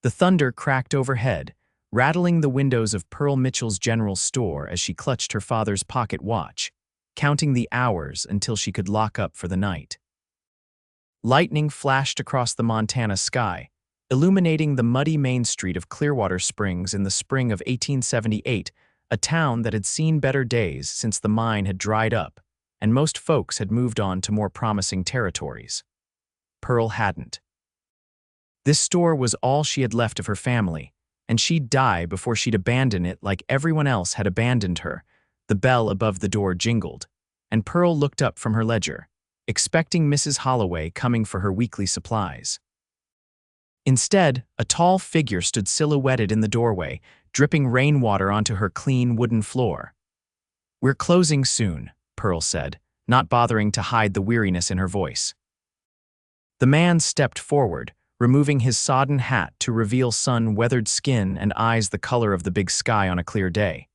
The thunder cracked overhead, rattling the windows of Pearl Mitchell's general store as she clutched her father's pocket watch, counting the hours until she could lock up for the night. Lightning flashed across the Montana sky, illuminating the muddy main street of Clearwater Springs in the spring of 1878, a town that had seen better days since the mine had dried up, and most folks had moved on to more promising territories. Pearl hadn't. This store was all she had left of her family, and she'd die before she'd abandon it like everyone else had abandoned her. The bell above the door jingled, and Pearl looked up from her ledger, expecting Mrs. Holloway coming for her weekly supplies. Instead, a tall figure stood silhouetted in the doorway, dripping rainwater onto her clean wooden floor. "We're closing soon," Pearl said, not bothering to hide the weariness in her voice. The man stepped forward, removing his sodden hat to reveal sun-weathered skin and eyes the color of the big sky on a clear day.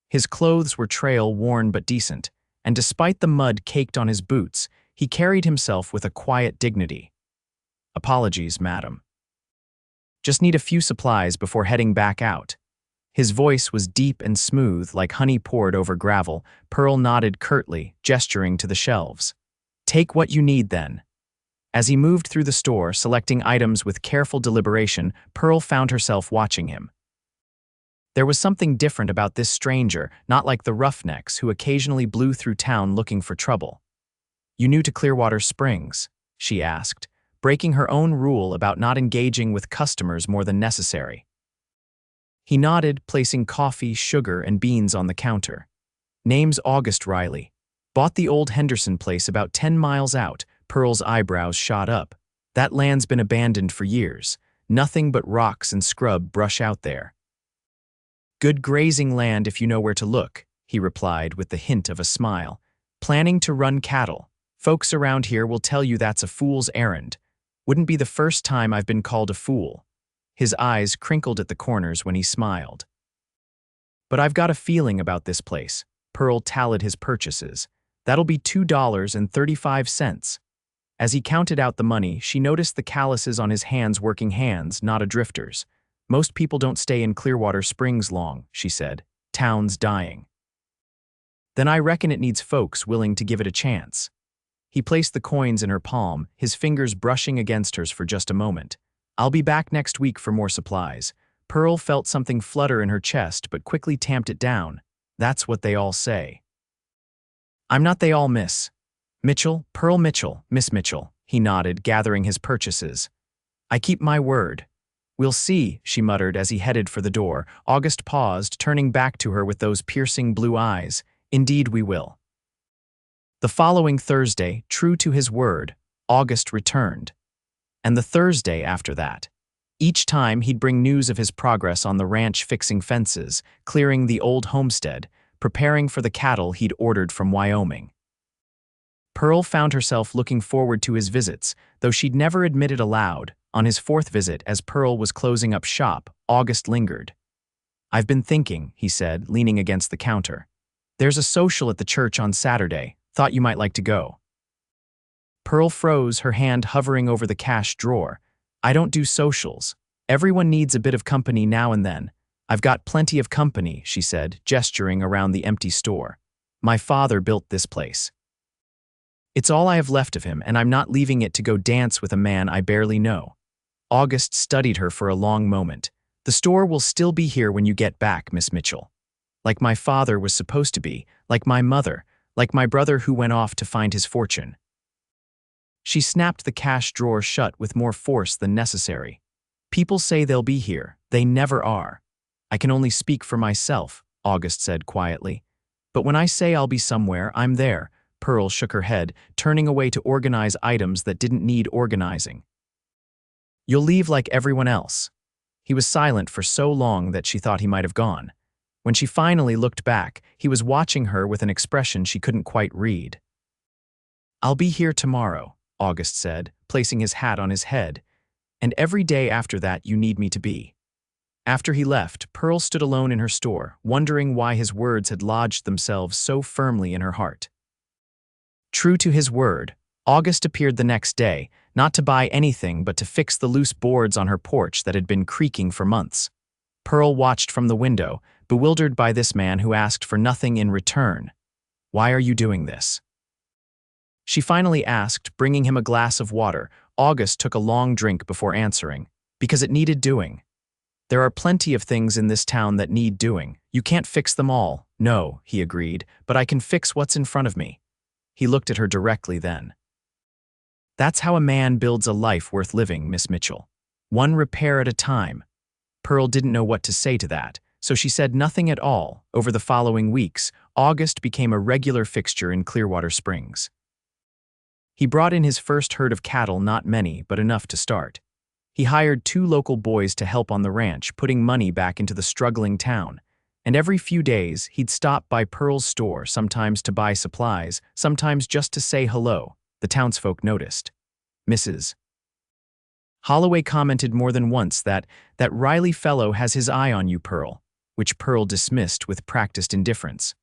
His clothes were trail-worn but decent, and despite the mud caked on his boots, he carried himself with a quiet dignity. "Apologies, madam. Just need a few supplies before heading back out." His voice was deep and smooth like honey poured over gravel. Pearl nodded curtly, gesturing to the shelves. "Take what you need then." As he moved through the store, selecting items with careful deliberation, Pearl found herself watching him. There was something different about this stranger, not like the roughnecks who occasionally blew through town looking for trouble. "You new to Clearwater Springs?" she asked, breaking her own rule about not engaging with customers more than necessary. He nodded, placing coffee, sugar, and beans on the counter. "Name's August Riley. Bought the old Henderson place about 10 miles out." Pearl's eyebrows shot up. "That land's been abandoned for years. Nothing but rocks and scrub brush out there." "Good grazing land if you know where to look," he replied with the hint of a smile. "Planning to run cattle. Folks around here will tell you that's a fool's errand. Wouldn't be the first time I've been called a fool." His eyes crinkled at the corners when he smiled. "But I've got a feeling about this place." Pearl tallied his purchases. "That'll be $2.35. As he counted out the money, she noticed the calluses on his hands, working hands, not a drifter's. "Most people don't stay in Clearwater Springs long," she said. "Town's dying." "Then I reckon it needs folks willing to give it a chance." He placed the coins in her palm, his fingers brushing against hers for just a moment. "I'll be back next week for more supplies." Pearl felt something flutter in her chest but quickly tamped it down. "That's what they all say." "I'm not they all, Miss Mitchell, Pearl Mitchell, Miss Mitchell," he nodded, gathering his purchases. "I keep my word." "We'll see," she muttered as he headed for the door. August paused, turning back to her with those piercing blue eyes. "Indeed we will." The following Thursday, true to his word, August returned. And the Thursday after that. Each time he'd bring news of his progress on the ranch, fixing fences, clearing the old homestead, preparing for the cattle he'd ordered from Wyoming. Pearl found herself looking forward to his visits, though she'd never admit it aloud. On his fourth visit, as Pearl was closing up shop, August lingered. "I've been thinking," he said, leaning against the counter. "There's a social at the church on Saturday. Thought you might like to go." Pearl froze, her hand hovering over the cash drawer. "I don't do socials. Everyone needs a bit of company now and then." "I've got plenty of company," she said, gesturing around the empty store. "My father built this place. It's all I have left of him, and I'm not leaving it to go dance with a man I barely know." August studied her for a long moment. "The store will still be here when you get back, Miss Mitchell. Like my father was supposed to be, like my mother, like my brother who went off to find his fortune." She snapped the cash drawer shut with more force than necessary. "People say they'll be here. They never are." "I can only speak for myself," August said quietly. "But when I say I'll be somewhere, I'm there." Pearl shook her head, turning away to organize items that didn't need organizing. "You'll leave like everyone else." He was silent for so long that she thought he might have gone. When she finally looked back, he was watching her with an expression she couldn't quite read. "I'll be here tomorrow," August said, placing his hat on his head. "And every day after that you need me to be." After he left, Pearl stood alone in her store, wondering why his words had lodged themselves so firmly in her heart. True to his word, August appeared the next day, not to buy anything but to fix the loose boards on her porch that had been creaking for months. Pearl watched from the window, bewildered by this man who asked for nothing in return. "Why are you doing this?" She finally asked, bringing him a glass of water. August took a long drink before answering. "Because it needed doing. There are plenty of things in this town that need doing. You can't fix them all." "No," he agreed, "but I can fix what's in front of me." He looked at her directly then. "That's how a man builds a life worth living, Miss Mitchell. One repair at a time." Pearl didn't know what to say to that, so she said nothing at all. Over the following weeks, August became a regular fixture in Clearwater Springs. He brought in his first herd of cattle, not many, but enough to start. He hired 2 local boys to help on the ranch, putting money back into the struggling town. And every few days, he'd stop by Pearl's store, sometimes to buy supplies, sometimes just to say hello. The townsfolk noticed. Mrs. Holloway commented more than once that Riley fellow has his eye on you, Pearl, which Pearl dismissed with practiced indifference.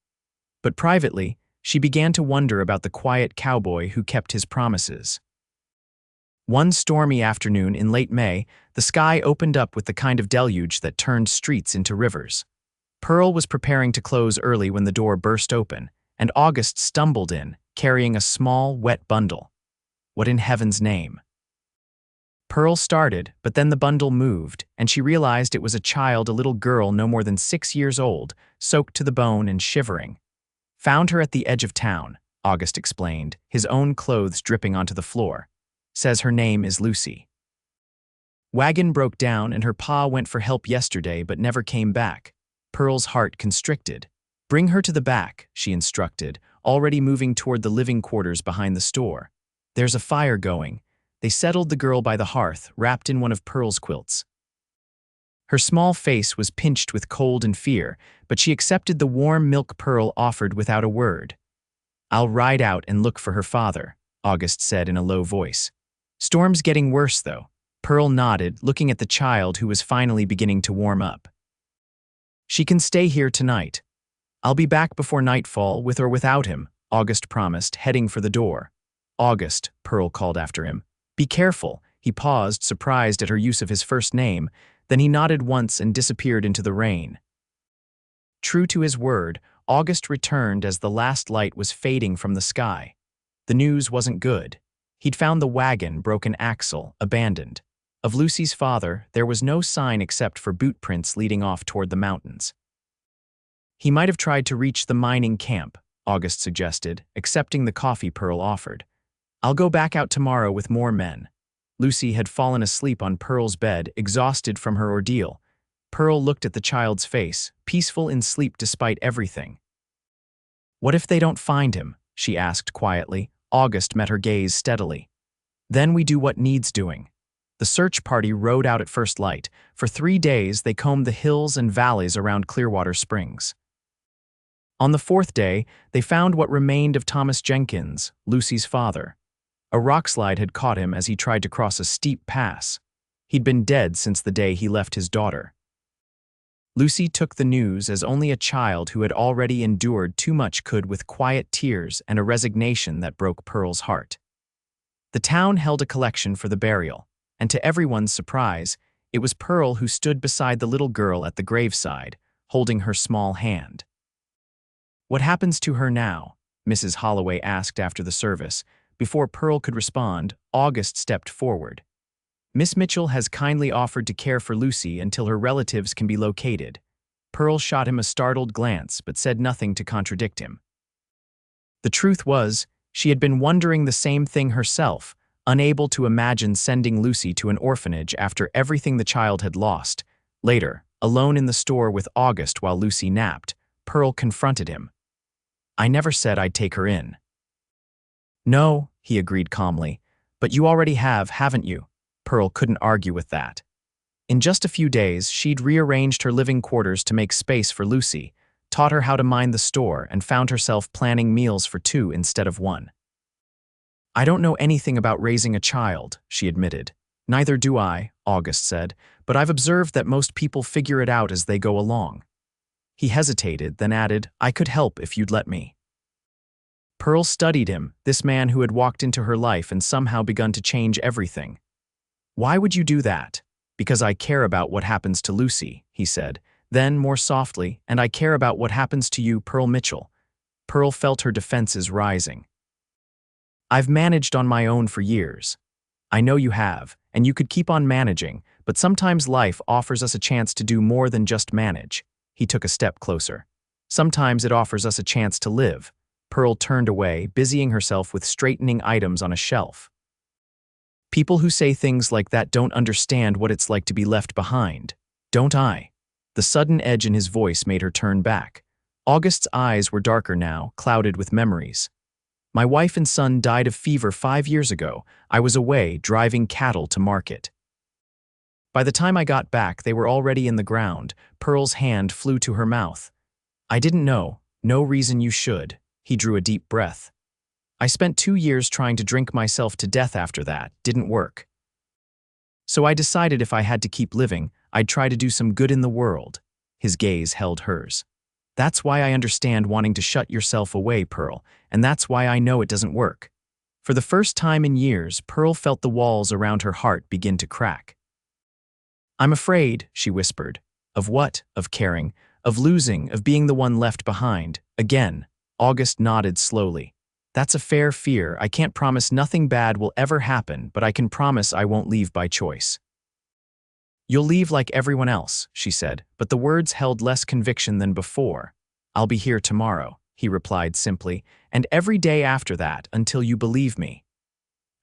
But privately, she began to wonder about the quiet cowboy who kept his promises. One stormy afternoon in late May, the sky opened up with the kind of deluge that turned streets into rivers. Pearl was preparing to close early when the door burst open, and August stumbled in, carrying a small, wet bundle. What in heaven's name? Pearl started, but then the bundle moved, and she realized it was a child, a little girl no more than 6 years old, soaked to the bone and shivering. "Found her at the edge of town," August explained, his own clothes dripping onto the floor. "Says her name is Lucy. Wagon broke down and her pa went for help yesterday but never came back." Pearl's heart constricted. "Bring her to the back," she instructed, already moving toward the living quarters behind the store. "There's a fire going." They settled the girl by the hearth, wrapped in one of Pearl's quilts. Her small face was pinched with cold and fear, but she accepted the warm milk Pearl offered without a word. "I'll ride out and look for her father," August said in a low voice. "Storm's getting worse, though." Pearl nodded, looking at the child who was finally beginning to warm up. "She can stay here tonight. I'll be back before nightfall, with or without him," August promised, heading for the door. "August," Pearl called after him. "Be careful." He paused, surprised at her use of his first name, then he nodded once and disappeared into the rain. True to his word, August returned as the last light was fading from the sky. The news wasn't good. He'd found the wagon, broken axle, abandoned. Of Lucy's father, there was no sign except for boot prints leading off toward the mountains. "He might have tried to reach the mining camp," August suggested, accepting the coffee Pearl offered. "I'll go back out tomorrow with more men." Lucy had fallen asleep on Pearl's bed, exhausted from her ordeal. Pearl looked at the child's face, peaceful in sleep despite everything. "What if they don't find him?" she asked quietly. August met her gaze steadily. "Then we do what needs doing." The search party rode out at first light. For 3 days, they combed the hills and valleys around Clearwater Springs. On the 4th day, they found what remained of Thomas Jenkins, Lucy's father. A rockslide had caught him as he tried to cross a steep pass. He'd been dead since the day he left his daughter. Lucy took the news as only a child who had already endured too much could, with quiet tears and a resignation that broke Pearl's heart. The town held a collection for the burial, and to everyone's surprise, it was Pearl who stood beside the little girl at the graveside, holding her small hand. "What happens to her now?" Mrs. Holloway asked after the service. Before Pearl could respond, August stepped forward. "Miss Mitchell has kindly offered to care for Lucy until her relatives can be located." Pearl shot him a startled glance but said nothing to contradict him. The truth was, she had been wondering the same thing herself, unable to imagine sending Lucy to an orphanage after everything the child had lost. Later, alone in the store with August while Lucy napped, Pearl confronted him. "I never said I'd take her in." "No," he agreed calmly, "but you already have, haven't you?" Pearl couldn't argue with that. In just a few days, she'd rearranged her living quarters to make space for Lucy, taught her how to mind the store, and found herself planning meals for 2 instead of 1. "I don't know anything about raising a child," she admitted. "Neither do I," August said, "but I've observed that most people figure it out as they go along." He hesitated, then added, "I could help if you'd let me." Pearl studied him, this man who had walked into her life and somehow begun to change everything. "Why would you do that?" "Because I care about what happens to Lucy," he said. Then, more softly, "And I care about what happens to you, Pearl Mitchell." Pearl felt her defenses rising. "I've managed on my own for years. I know you have, and you could keep on managing, but sometimes life offers us a chance to do more than just manage." He took a step closer. "Sometimes it offers us a chance to live." Pearl turned away, busying herself with straightening items on a shelf. "People who say things like that don't understand what it's like to be left behind. Don't I?" The sudden edge in his voice made her turn back. August's eyes were darker now, clouded with memories. "My wife and son died of fever 5 years ago. I was away, driving cattle to market. By the time I got back, they were already in the ground." Pearl's hand flew to her mouth. "I didn't know. No reason you should." He drew a deep breath. "I spent 2 years trying to drink myself to death after that. Didn't work. So I decided if I had to keep living, I'd try to do some good in the world." His gaze held hers. "That's why I understand wanting to shut yourself away, Pearl, and that's why I know it doesn't work." For the first time in years, Pearl felt the walls around her heart begin to crack. "I'm afraid," she whispered. "Of what? Of caring, of losing, of being the one left behind. Again." August nodded slowly. "That's a fair fear. I can't promise nothing bad will ever happen, but I can promise I won't leave by choice." "You'll leave like everyone else," she said, but the words held less conviction than before. "I'll be here tomorrow," he replied simply, "and every day after that until you believe me."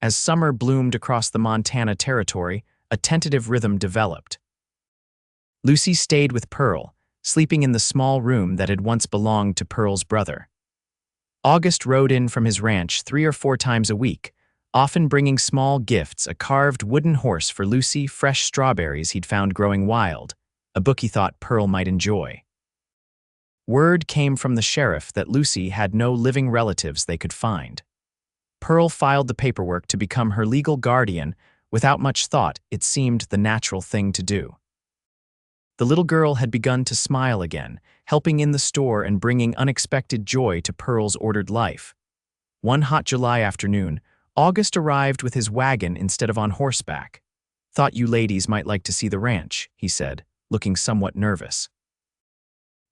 As summer bloomed across the Montana territory, a tentative rhythm developed. Lucy stayed with Pearl, sleeping in the small room that had once belonged to Pearl's brother. August rode in from his ranch 3 or 4 times a week, often bringing small gifts, a carved wooden horse for Lucy, fresh strawberries he'd found growing wild, a book he thought Pearl might enjoy. Word came from the sheriff that Lucy had no living relatives they could find. Pearl filed the paperwork to become her legal guardian. Without much thought, it seemed the natural thing to do. The little girl had begun to smile again, helping in the store and bringing unexpected joy to Pearl's ordered life. One hot July afternoon, August arrived with his wagon instead of on horseback. "Thought you ladies might like to see the ranch," he said, looking somewhat nervous.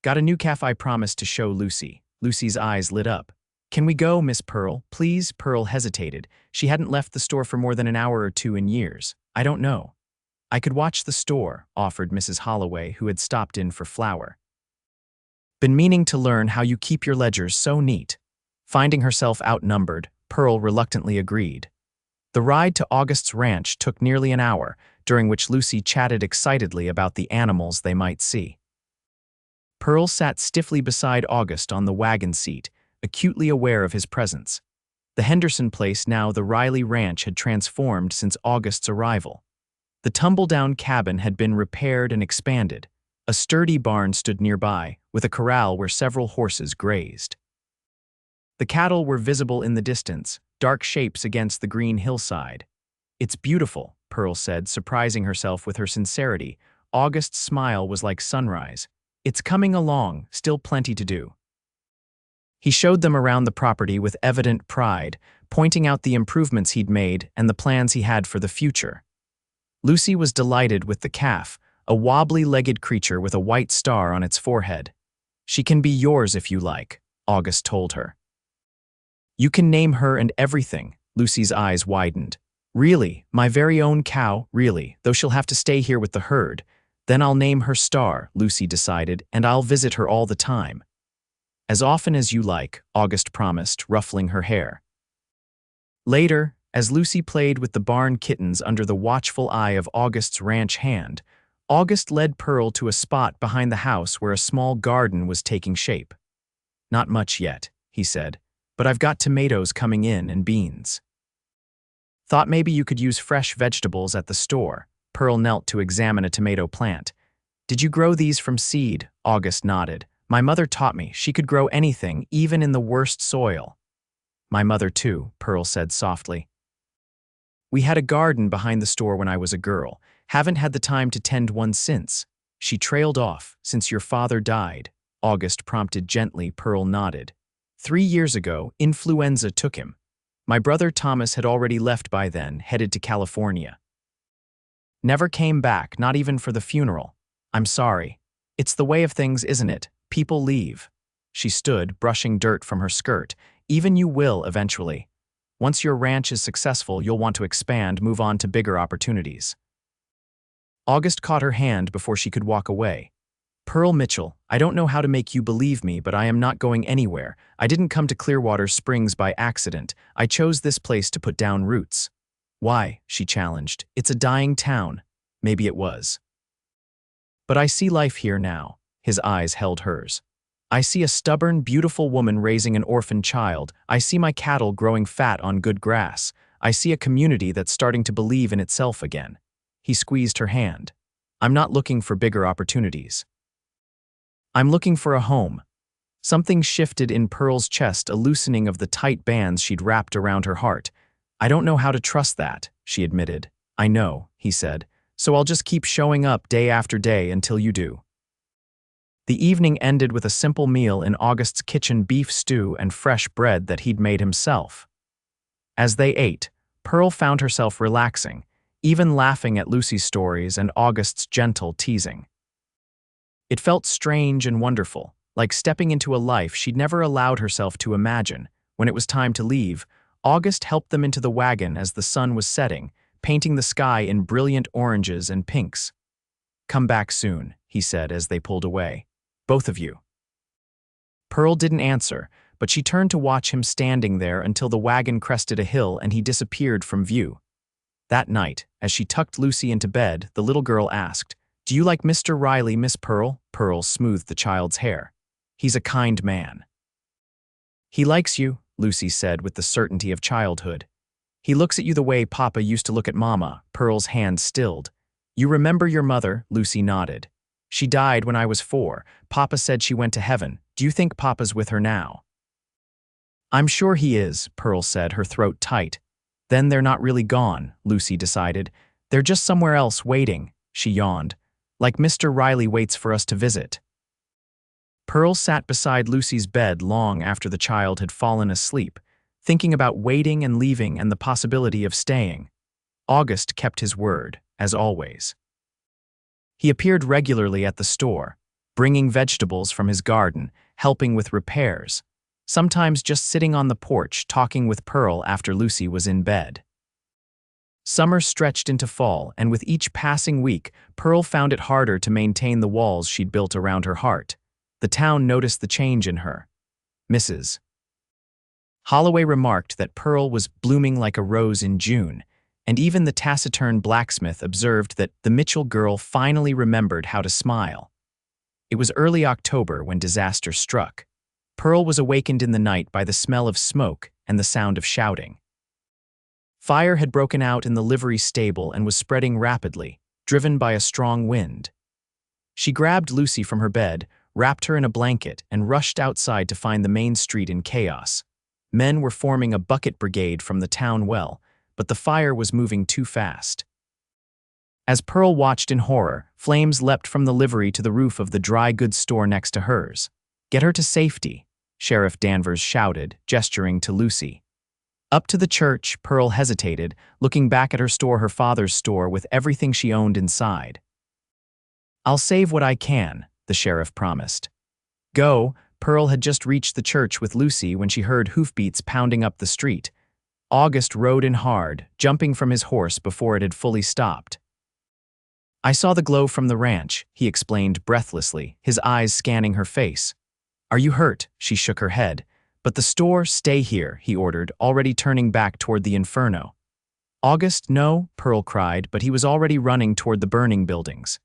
"Got a new calf I promised to show Lucy." Lucy's eyes lit up. "Can we go, Miss Pearl, please?" Pearl hesitated. She hadn't left the store for more than an hour or 2 in years. "I don't know." "I could watch the store," offered Mrs. Holloway, who had stopped in for flour. "Been meaning to learn how you keep your ledgers so neat." Finding herself outnumbered, Pearl reluctantly agreed. The ride to August's ranch took nearly an hour, during which Lucy chatted excitedly about the animals they might see. Pearl sat stiffly beside August on the wagon seat, acutely aware of his presence. The Henderson place, now the Riley Ranch, had transformed since August's arrival. The tumble-down cabin had been repaired and expanded. A sturdy barn stood nearby, with a corral where several horses grazed. The cattle were visible in the distance, dark shapes against the green hillside. "It's beautiful," Pearl said, surprising herself with her sincerity. August's smile was like sunrise. "It's coming along, still plenty to do." He showed them around the property with evident pride, pointing out the improvements he'd made and the plans he had for the future. Lucy was delighted with the calf, a wobbly-legged creature with a white star on its forehead. "She can be yours if you like," August told her. "You can name her and everything." Lucy's eyes widened. "Really, my very own cow, really, though she'll have to stay here with the herd. Then I'll name her Star," Lucy decided, "and I'll visit her all the time." "As often as you like," August promised, ruffling her hair. Later, as Lucy played with the barn kittens under the watchful eye of August's ranch hand, August led Pearl to a spot behind the house where a small garden was taking shape. "Not much yet," he said, "but I've got tomatoes coming in and beans. Thought maybe you could use fresh vegetables at the store." Pearl knelt to examine a tomato plant. "Did you grow these from seed?" August nodded. "My mother taught me she could grow anything, even in the worst soil." "My mother too," Pearl said softly. "We had a garden behind the store when I was a girl. Haven't had the time to tend one since." She trailed off. "Since your father died," August prompted gently. Pearl nodded. 3 years ago, influenza took him. My brother Thomas had already left by then, headed to California. Never came back, not even for the funeral. I'm sorry. It's the way of things, isn't it? People leave. She stood, brushing dirt from her skirt. Even you will, eventually. Once your ranch is successful, you'll want to expand, move on to bigger opportunities. August caught her hand before she could walk away. Pearl Mitchell, I don't know how to make you believe me, but I am not going anywhere. I didn't come to Clearwater Springs by accident. I chose this place to put down roots. Why? She challenged. It's a dying town. Maybe it was. But I see life here now. His eyes held hers. I see a stubborn, beautiful woman raising an orphan child. I see my cattle growing fat on good grass. I see a community that's starting to believe in itself again. He squeezed her hand. I'm not looking for bigger opportunities. I'm looking for a home. Something shifted in Pearl's chest, a loosening of the tight bands she'd wrapped around her heart. I don't know how to trust that, she admitted. I know, he said, so I'll just keep showing up day after day until you do. The evening ended with a simple meal in August's kitchen, beef stew and fresh bread that he'd made himself. As they ate, Pearl found herself relaxing, even laughing at Lucy's stories and August's gentle teasing. It felt strange and wonderful, like stepping into a life she'd never allowed herself to imagine. When it was time to leave, August helped them into the wagon as the sun was setting, painting the sky in brilliant oranges and pinks. Come back soon, he said as they pulled away. Both of you. Pearl didn't answer, but she turned to watch him standing there until the wagon crested a hill and he disappeared from view. That night, as she tucked Lucy into bed, the little girl asked, "Do you like Mr. Riley, Miss Pearl?" Pearl smoothed the child's hair. "He's a kind man." "He likes you," Lucy said with the certainty of childhood. "He looks at you the way Papa used to look at Mama." Pearl's hand stilled. "You remember your mother?" Lucy nodded. "She died when I was 4. Papa said she went to heaven. Do you think Papa's with her now?" "I'm sure he is," Pearl said, her throat tight. "Then they're not really gone," Lucy decided. "They're just somewhere else waiting," she yawned. "Like Mr. Riley waits for us to visit." Pearl sat beside Lucy's bed long after the child had fallen asleep, thinking about waiting and leaving and the possibility of staying. August kept his word, as always. He appeared regularly at the store, bringing vegetables from his garden, helping with repairs, sometimes just sitting on the porch talking with Pearl after Lucy was in bed. Summer stretched into fall, and with each passing week, Pearl found it harder to maintain the walls she'd built around her heart. The town noticed the change in her. Mrs. Holloway remarked that Pearl was blooming like a rose in June, and even the taciturn blacksmith observed that the Mitchell girl finally remembered how to smile. It was early October when disaster struck. Pearl was awakened in the night by the smell of smoke and the sound of shouting. Fire had broken out in the livery stable and was spreading rapidly, driven by a strong wind. She grabbed Lucy from her bed, wrapped her in a blanket, and rushed outside to find the main street in chaos. Men were forming a bucket brigade from the town well, but the fire was moving too fast. As Pearl watched in horror, flames leapt from the livery to the roof of the dry goods store next to hers. "Get her to safety," Sheriff Danvers shouted, gesturing to Lucy. Up to the church, Pearl hesitated, looking back at her father's store with everything she owned inside. "I'll save what I can," the sheriff promised. Go, Pearl had just reached the church with Lucy when she heard hoofbeats pounding up the street. August rode in hard, jumping from his horse before it had fully stopped. "I saw the glow from the ranch," he explained breathlessly, his eyes scanning her face. "Are you hurt?" She shook her head. "But the store, stay here," he ordered, already turning back toward the inferno. "August, no," Pearl cried, but he was already running toward the burning buildings.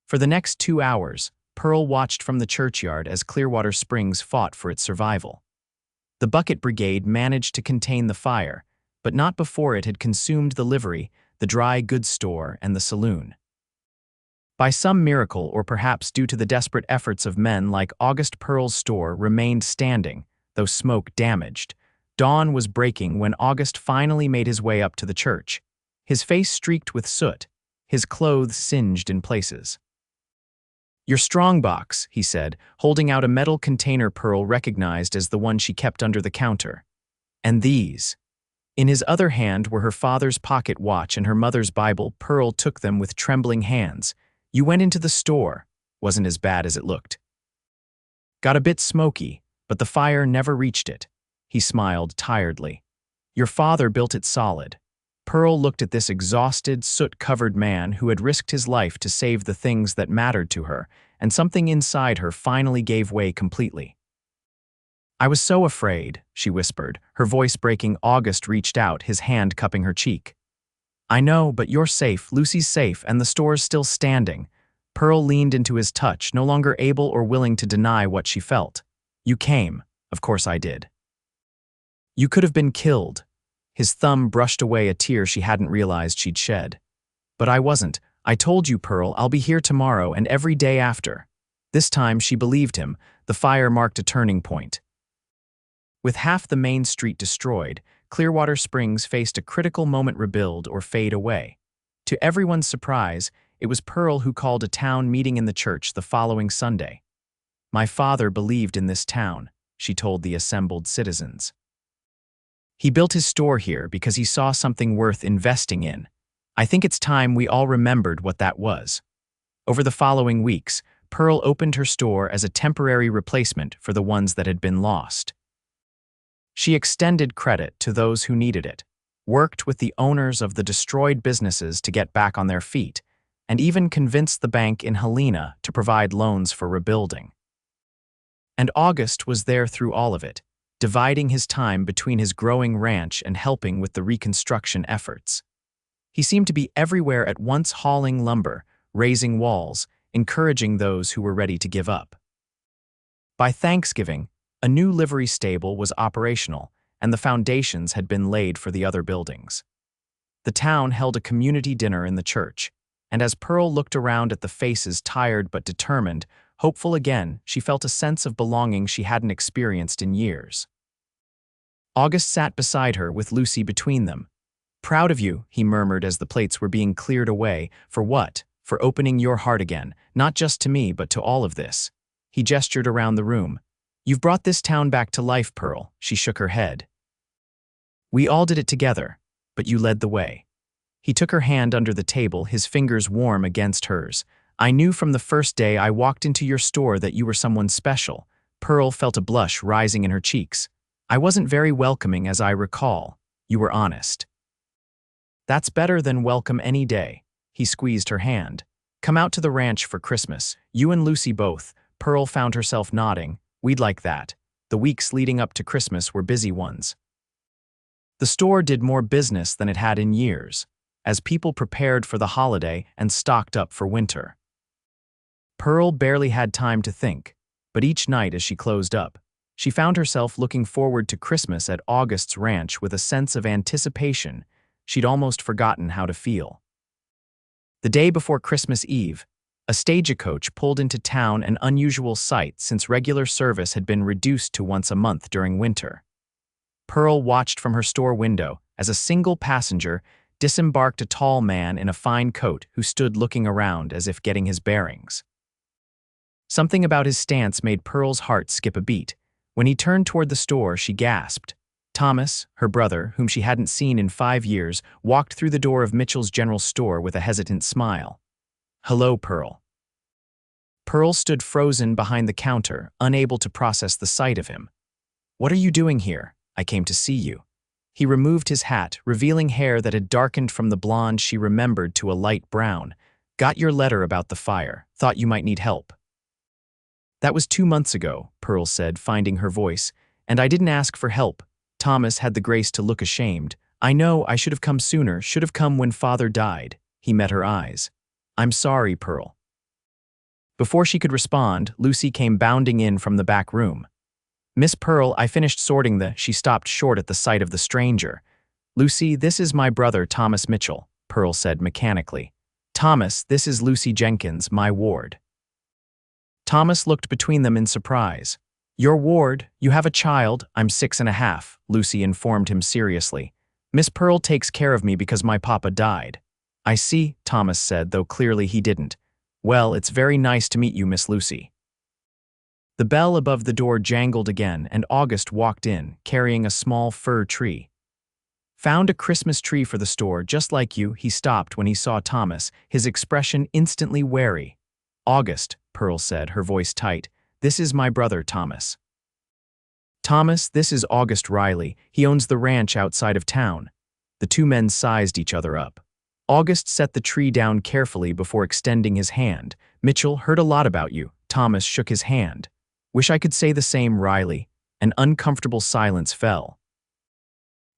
For the next 2 hours, Pearl watched from the churchyard as Clearwater Springs fought for its survival. The bucket brigade managed to contain the fire, but not before it had consumed the livery, the dry goods store, and the saloon. By some miracle, or perhaps due to the desperate efforts of men like August, Pearl's store remained standing, though smoke damaged. Dawn was breaking when August finally made his way up to the church, his face streaked with soot, his clothes singed in places. Your strongbox, he said, holding out a metal container Pearl recognized as the one she kept under the counter. And these. In his other hand were her father's pocket watch and her mother's Bible. Pearl took them with trembling hands. You went into the store. Wasn't as bad as it looked. Got a bit smoky, but the fire never reached it. He smiled tiredly. Your father built it solid. Pearl looked at this exhausted, soot-covered man who had risked his life to save the things that mattered to her, and something inside her finally gave way completely. I was so afraid, she whispered, her voice breaking. August reached out, his hand cupping her cheek. I know, but you're safe, Lucy's safe, and the store's still standing. Pearl leaned into his touch, no longer able or willing to deny what she felt. You came. Of course I did. You could have been killed. His thumb brushed away a tear she hadn't realized she'd shed. But I wasn't. I told you, Pearl, I'll be here tomorrow and every day after. This time she believed him. The fire marked a turning point. With half the main street destroyed, Clearwater Springs faced a critical moment: rebuild or fade away. To everyone's surprise, it was Pearl who called a town meeting in the church the following Sunday. My father believed in this town, she told the assembled citizens. He built his store here because he saw something worth investing in. I think it's time we all remembered what that was. Over the following weeks, Pearl opened her store as a temporary replacement for the ones that had been lost. She extended credit to those who needed it, worked with the owners of the destroyed businesses to get back on their feet, and even convinced the bank in Helena to provide loans for rebuilding. And August was there through all of it, dividing his time between his growing ranch and helping with the reconstruction efforts. He seemed to be everywhere at once, hauling lumber, raising walls, encouraging those who were ready to give up. By Thanksgiving, a new livery stable was operational, and the foundations had been laid for the other buildings. The town held a community dinner in the church, and as Pearl looked around at the faces, tired but determined, hopeful again, she felt a sense of belonging she hadn't experienced in years. August sat beside her with Lucy between them. Proud of you, he murmured as the plates were being cleared away. For what? For opening your heart again, not just to me but to all of this. He gestured around the room. You've brought this town back to life, Pearl. She shook her head. We all did it together, but you led the way. He took her hand under the table, his fingers warm against hers. I knew from the first day I walked into your store that you were someone special. Pearl felt a blush rising in her cheeks. I wasn't very welcoming, as I recall. You were honest. That's better than welcome any day. He squeezed her hand. Come out to the ranch for Christmas. You and Lucy both. Pearl found herself nodding. We'd like that. The weeks leading up to Christmas were busy ones. The store did more business than it had in years, as people prepared for the holiday and stocked up for winter. Pearl barely had time to think, but each night as she closed up, she found herself looking forward to Christmas at August's ranch with a sense of anticipation she'd almost forgotten how to feel. The day before Christmas Eve, a stagecoach pulled into town, an unusual sight since regular service had been reduced to once a month during winter. Pearl watched from her store window as a single passenger disembarked, a tall man in a fine coat who stood looking around as if getting his bearings. Something about his stance made Pearl's heart skip a beat. When he turned toward the store, she gasped. Thomas, her brother, whom she hadn't seen in 5 years, walked through the door of Mitchell's general store with a hesitant smile. Hello, Pearl. Pearl stood frozen behind the counter, unable to process the sight of him. What are you doing here? I came to see you. He removed his hat, revealing hair that had darkened from the blonde she remembered to a light brown. Got your letter about the fire. Thought you might need help. That was 2 months ago, Pearl said, finding her voice. And I didn't ask for help. Thomas had the grace to look ashamed. I know, I should have come sooner, should have come when Father died. He met her eyes. I'm sorry, Pearl. Before she could respond, Lucy came bounding in from the back room. Miss Pearl, I finished sorting the... She stopped short at the sight of the stranger. Lucy, this is my brother, Thomas Mitchell, Pearl said mechanically. Thomas, this is Lucy Jenkins, my ward. Thomas looked between them in surprise. Your ward? You have a child? I'm 6.5, Lucy informed him seriously. Miss Pearl takes care of me because my papa died. I see, Thomas said, though clearly he didn't. Well, it's very nice to meet you, Miss Lucy. The bell above the door jangled again, and August walked in, carrying a small fir tree. Found a Christmas tree for the store, just like you. He stopped when he saw Thomas, his expression instantly wary. August, Pearl said, her voice tight. This is my brother, Thomas. Thomas, this is August Riley. He owns the ranch outside of town. The two men sized each other up. August set the tree down carefully before extending his hand. Mitchell, heard a lot about you. Thomas shook his hand. Wish I could say the same, Riley. An uncomfortable silence fell.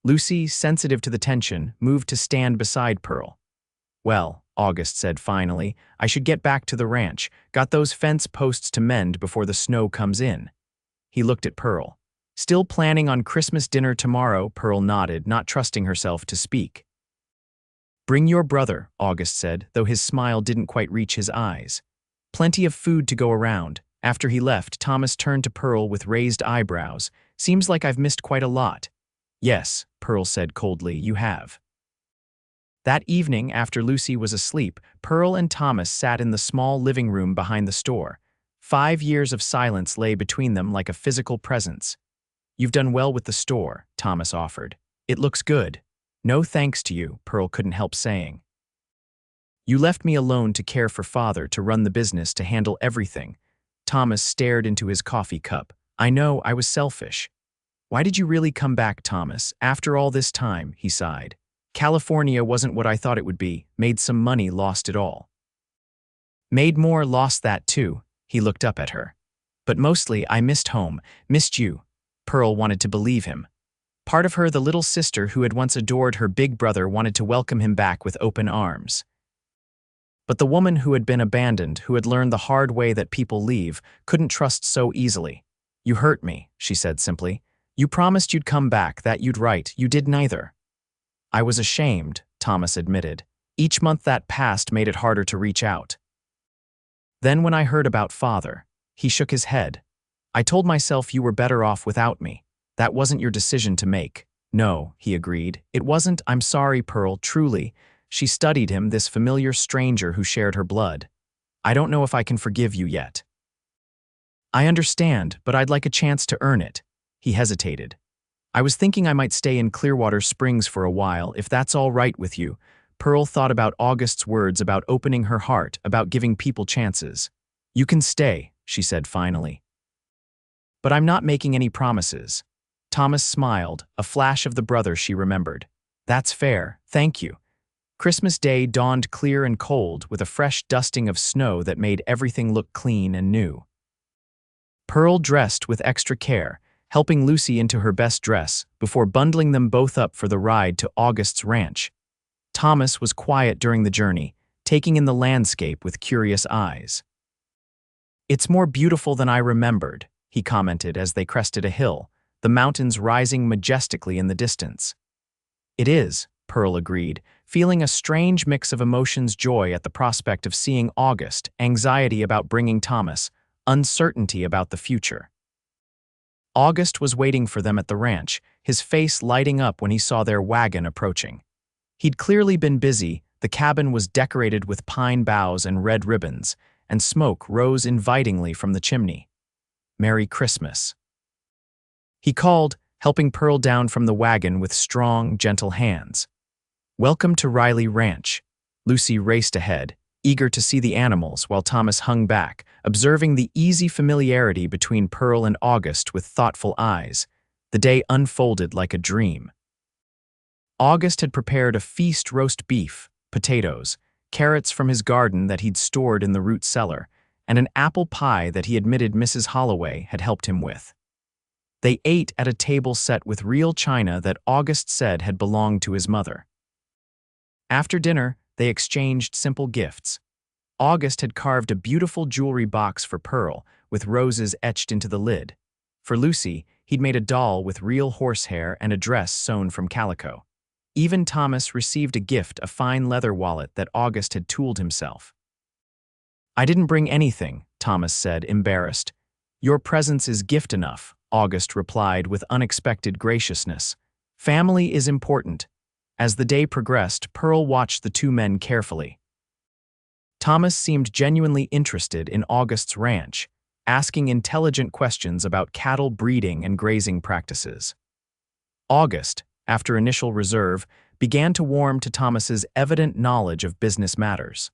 Lucy, sensitive to the tension, moved to stand beside Pearl. Well, August said finally, I should get back to the ranch. Got those fence posts to mend before the snow comes in. He looked at Pearl. Still planning on Christmas dinner tomorrow, Pearl nodded, not trusting herself to speak. Bring your brother, August said, though his smile didn't quite reach his eyes. Plenty of food to go around. After he left, Thomas turned to Pearl with raised eyebrows. Seems like I've missed quite a lot. Yes, Pearl said coldly, you have. That evening, after Lucy was asleep, Pearl and Thomas sat in the small living room behind the store. 5 years of silence lay between them like a physical presence. You've done well with the store, Thomas offered. It looks good. No thanks to you, Pearl couldn't help saying. You left me alone to care for Father, to run the business, to handle everything. Thomas stared into his coffee cup. I know, I was selfish. Why did you really come back, Thomas? After all this time, he sighed. California wasn't what I thought it would be. Made some money, lost it all. Made more, lost that too. He looked up at her. But mostly, I missed home, missed you. Pearl wanted to believe him. Part of her, the little sister who had once adored her big brother, wanted to welcome him back with open arms. But the woman who had been abandoned, who had learned the hard way that people leave, couldn't trust so easily. You hurt me, she said simply. You promised you'd come back, that you'd write. You did neither. I was ashamed, Thomas admitted. Each month that passed made it harder to reach out. Then when I heard about Father, he shook his head. I told myself you were better off without me. That wasn't your decision to make. No, he agreed. It wasn't. I'm sorry, Pearl, truly. She studied him, this familiar stranger who shared her blood. I don't know if I can forgive you yet. I understand, but I'd like a chance to earn it. He hesitated. I was thinking I might stay in Clearwater Springs for a while, if that's all right with you. Pearl thought about August's words about opening her heart, about giving people chances. You can stay, she said finally. But I'm not making any promises. Thomas smiled, a flash of the brother she remembered. That's fair, thank you. Christmas Day dawned clear and cold, with a fresh dusting of snow that made everything look clean and new. Pearl dressed with extra care, helping Lucy into her best dress, before bundling them both up for the ride to August's ranch. Thomas was quiet during the journey, taking in the landscape with curious eyes. It's more beautiful than I remembered, he commented as they crested a hill, the mountains rising majestically in the distance. It is, Pearl agreed, feeling a strange mix of emotions: joy at the prospect of seeing August, anxiety about bringing Thomas, uncertainty about the future. August was waiting for them at the ranch, his face lighting up when he saw their wagon approaching. He'd clearly been busy. The cabin was decorated with pine boughs and red ribbons, and smoke rose invitingly from the chimney. Merry Christmas. He called, helping Pearl down from the wagon with strong, gentle hands. Welcome to Riley Ranch. Lucy raced ahead, eager to see the animals, while Thomas hung back, observing the easy familiarity between Pearl and August with thoughtful eyes. The day unfolded like a dream. August had prepared a feast: roast beef, potatoes, carrots from his garden that he'd stored in the root cellar, and an apple pie that he admitted Mrs. Holloway had helped him with. They ate at a table set with real china that August said had belonged to his mother. After dinner, they exchanged simple gifts. August had carved a beautiful jewelry box for Pearl, with roses etched into the lid. For Lucy, he'd made a doll with real horsehair and a dress sewn from calico. Even Thomas received a gift, a fine leather wallet that August had tooled himself. I didn't bring anything, Thomas said, embarrassed. Your presence is gift enough, August replied with unexpected graciousness. Family is important. As the day progressed, Pearl watched the two men carefully. Thomas seemed genuinely interested in August's ranch, asking intelligent questions about cattle breeding and grazing practices. August, after initial reserve, began to warm to Thomas's evident knowledge of business matters.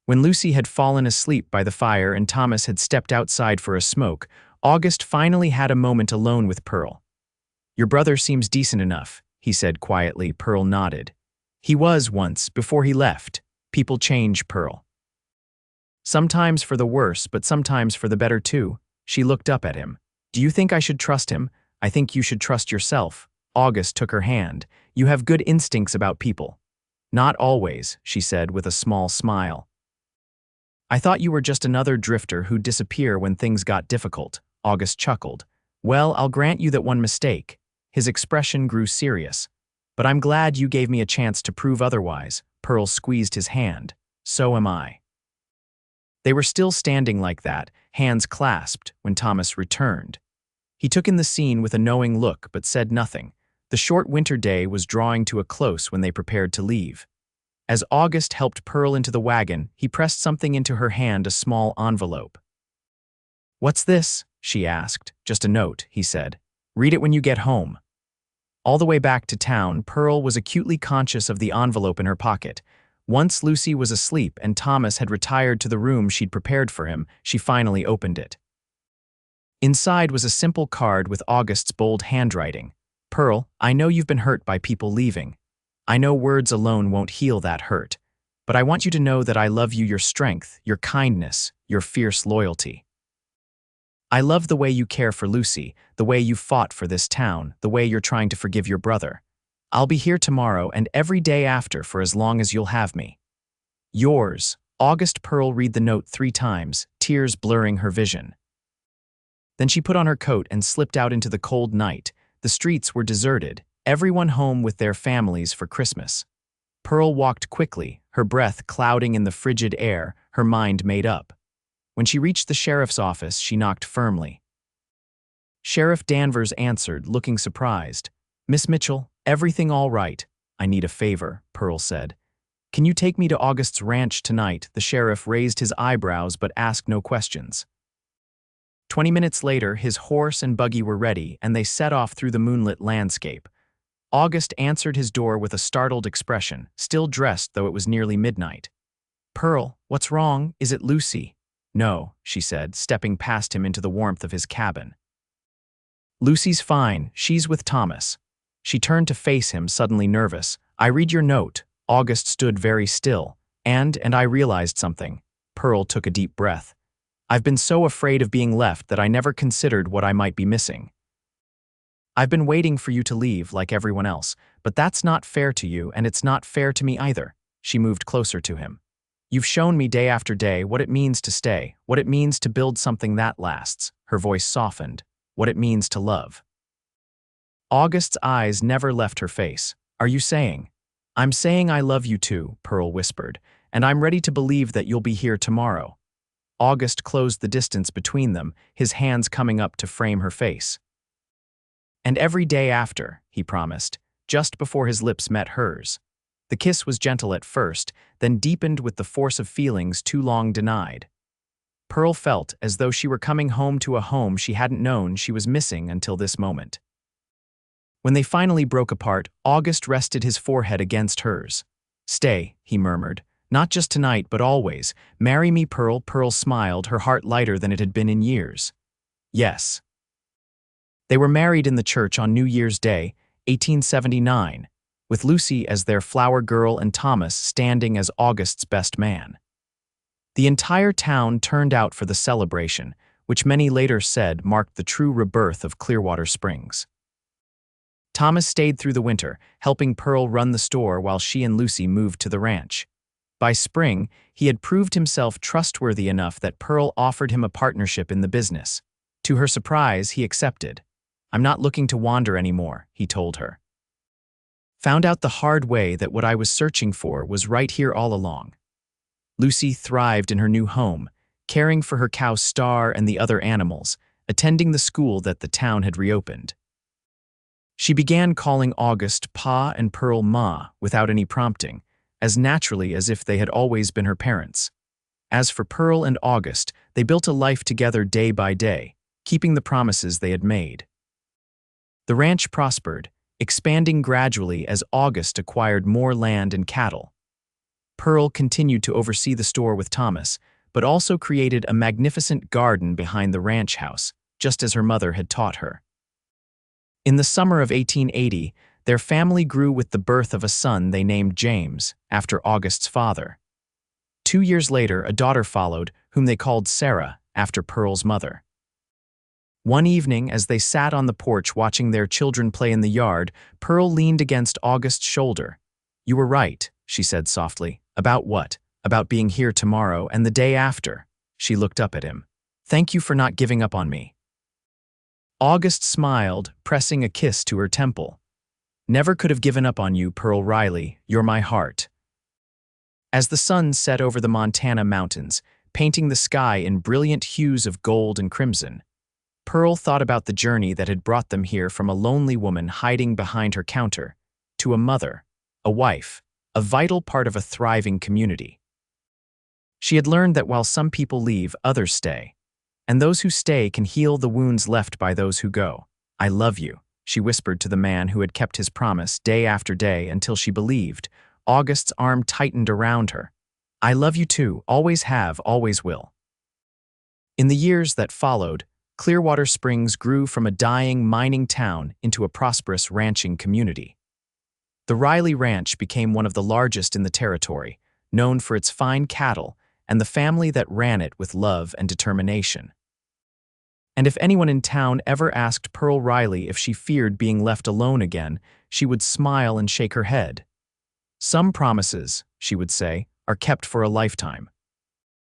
When Lucy had fallen asleep by the fire and Thomas had stepped outside for a smoke, August finally had a moment alone with Pearl. "Your brother seems decent enough," he said quietly. Pearl nodded. "He was once, before he left. People change, Pearl. Sometimes for the worse, but sometimes for the better too." She looked up at him. "Do you think I should trust him? I think you should trust yourself." August took her hand. "You have good instincts about people." "Not always," she said with a small smile. "I thought you were just another drifter who'd disappear when things got difficult." August chuckled. "Well, I'll grant you that one mistake." His expression grew serious. "But I'm glad you gave me a chance to prove otherwise." Pearl squeezed his hand. "So am I." They were still standing like that, hands clasped, when Thomas returned. He took in the scene with a knowing look but said nothing. The short winter day was drawing to a close when they prepared to leave. As August helped Pearl into the wagon, he pressed something into her hand, a small envelope. "What's this?" she asked. "Just a note," he said. "Read it when you get home." All the way back to town, Pearl was acutely conscious of the envelope in her pocket. Once Lucy was asleep and Thomas had retired to the room she'd prepared for him, she finally opened it. Inside was a simple card with August's bold handwriting. "Pearl, I know you've been hurt by people leaving. I know words alone won't heal that hurt. But I want you to know that I love you, your strength, your kindness, your fierce loyalty. I love the way you care for Lucy, the way you fought for this town, the way you're trying to forgive your brother. I'll be here tomorrow and every day after for as long as you'll have me. Yours, August." Pearl read the note 3 times, tears blurring her vision. Then she put on her coat and slipped out into the cold night. The streets were deserted, everyone home with their families for Christmas. Pearl walked quickly, her breath clouding in the frigid air, her mind made up. When she reached the sheriff's office, she knocked firmly. Sheriff Danvers answered, looking surprised. "Miss Mitchell, everything all right?" "I need a favor," Pearl said. "Can you take me to August's ranch tonight?" The sheriff raised his eyebrows but asked no questions. 20 minutes later, his horse and buggy were ready, and they set off through the moonlit landscape. August answered his door with a startled expression, still dressed though it was nearly midnight. "Pearl, what's wrong? Is it Lucy?" "No," she said, stepping past him into the warmth of his cabin. "Lucy's fine, she's with Thomas." She turned to face him, suddenly nervous. "I read your note." August stood very still. And I realized something." Pearl took a deep breath. "I've been so afraid of being left that I never considered what I might be missing. I've been waiting for you to leave like everyone else, but that's not fair to you and it's not fair to me either." She moved closer to him. "You've shown me day after day what it means to stay, what it means to build something that lasts." Her voice softened. "What it means to love." August's eyes never left her face. "Are you saying?" "I'm saying I love you too," Pearl whispered, "and I'm ready to believe that you'll be here tomorrow." August closed the distance between them, his hands coming up to frame her face. "And every day after," he promised, just before his lips met hers. The kiss was gentle at first, then deepened with the force of feelings too long denied. Pearl felt as though she were coming home to a home she hadn't known she was missing until this moment. When they finally broke apart, August rested his forehead against hers. "Stay," he murmured. "Not just tonight, but always. Marry me, Pearl." Pearl smiled, her heart lighter than it had been in years. "Yes." They were married in the church on New Year's Day, 1879, with Lucy as their flower girl and Thomas standing as August's best man. The entire town turned out for the celebration, which many later said marked the true rebirth of Clearwater Springs. Thomas stayed through the winter, helping Pearl run the store while she and Lucy moved to the ranch. By spring, he had proved himself trustworthy enough that Pearl offered him a partnership in the business. To her surprise, he accepted. "I'm not looking to wander anymore," he told her. "Found out the hard way that what I was searching for was right here all along." Lucy thrived in her new home, caring for her cow Star and the other animals, attending the school that the town had reopened. She began calling August Pa and Pearl Ma without any prompting, as naturally as if they had always been her parents. As for Pearl and August, they built a life together day by day, keeping the promises they had made. The ranch prospered, expanding gradually as August acquired more land and cattle. Pearl continued to oversee the store with Thomas, but also created a magnificent garden behind the ranch house, just as her mother had taught her. In the summer of 1880, their family grew with the birth of a son they named James, after August's father. 2 years later, a daughter followed, whom they called Sarah, after Pearl's mother. One evening, as they sat on the porch watching their children play in the yard, Pearl leaned against August's shoulder. "You were right," she said softly. "About what? About being here tomorrow and the day after." She looked up at him. "Thank you for not giving up on me." August smiled, pressing a kiss to her temple. "Never could have given up on you, Pearl Riley. You're my heart." As the sun set over the Montana mountains, painting the sky in brilliant hues of gold and crimson, Pearl thought about the journey that had brought them here from a lonely woman hiding behind her counter to a mother, a wife, a vital part of a thriving community. She had learned that while some people leave, others stay, and those who stay can heal the wounds left by those who go. "I love you," she whispered to the man who had kept his promise day after day until she believed. August's arm tightened around her. "I love you too, always have, always will." In the years that followed, Clearwater Springs grew from a dying mining town into a prosperous ranching community. The Riley Ranch became one of the largest in the territory, known for its fine cattle and the family that ran it with love and determination. And if anyone in town ever asked Pearl Riley if she feared being left alone again, she would smile and shake her head. "Some promises," she would say, "are kept for a lifetime."